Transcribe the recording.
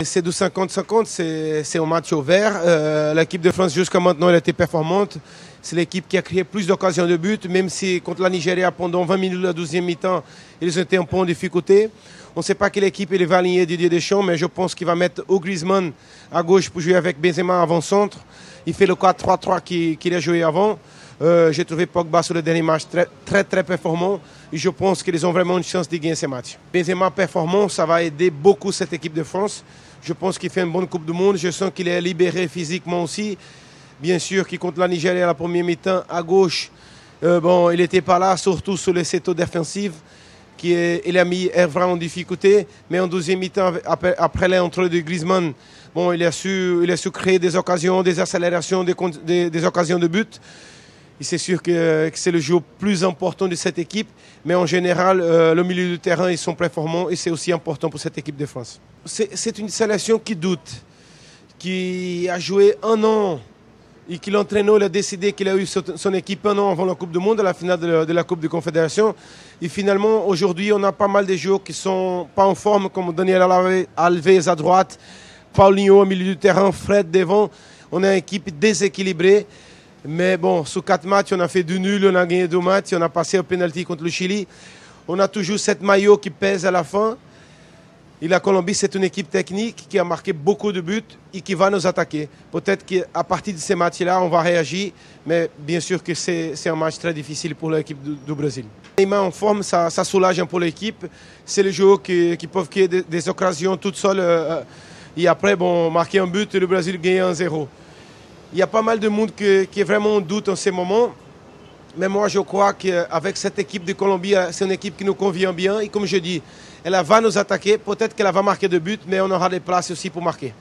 C'est du 50-50, c'est un match ouvert. L'équipe de France jusqu'à maintenant elle a été performante. C'est l'équipe qui a créé plus d'occasions de but, même si contre la Nigeria pendant 20 minutes de la 12e mi-temps, ils ont été un peu en difficulté. On ne sait pas quelle équipe il va aligner Didier Deschamps, mais je pense qu'il va mettre Griezmann à gauche pour jouer avec Benzema avant-centre. Il fait le 4-3-3 qu'il a joué avant. J'ai trouvé Pogba sur le dernier match très performant et je pense qu'ils ont vraiment une chance de gagner ce match. Benzema performant, ça va aider beaucoup cette équipe de France. Je pense qu'il fait une bonne Coupe du Monde. Je sens qu'il est libéré physiquement aussi. Bien sûr qu'il contre la Nigeria à la première mi-temps à gauche, il n'était pas là, surtout sur les secteurs défensifs. Il a mis Evra en difficulté, mais en deuxième mi-temps, après l'entrée de Griezmann, il a su créer des occasions, des accélérations, des occasions de but. Et c'est sûr que c'est le joueur plus important de cette équipe, mais en général, le milieu du terrain, ils sont performants et c'est aussi important pour cette équipe de France. C'est une sélection qui doute, qui a joué un an et que l'entraîneur a décidé qu'il a eu son équipe un an avant la Coupe du Monde, à la finale de la Coupe de Confédération. Et finalement, aujourd'hui, on a pas mal de joueurs qui ne sont pas en forme, comme Daniel Alves à droite, Paulinho au milieu du terrain, Fred devant. On a une équipe déséquilibrée. Mais bon, sur 4 matchs, on a fait 2 nuls, on a gagné 2 matchs, on a passé au penalty contre le Chili. On a toujours cette maillot qui pèse à la fin. Et la Colombie, c'est une équipe technique qui a marqué beaucoup de buts et qui va nous attaquer. Peut-être qu'à partir de ces matchs-là, on va réagir, mais bien sûr que c'est un match très difficile pour l'équipe du Brésil. Neymar en forme, ça soulage un peu l'équipe. C'est les joueurs qui peuvent créer des occasions toutes seules et après marquer un but et le Brésil gagne 1-0. Il y a pas mal de monde qui est vraiment en doute en ce moment. Mais moi, je crois qu'avec cette équipe de Colombie, c'est une équipe qui nous convient bien. Et comme je dis, elle va nous attaquer. Peut-être qu'elle va marquer de buts, mais on aura des places aussi pour marquer.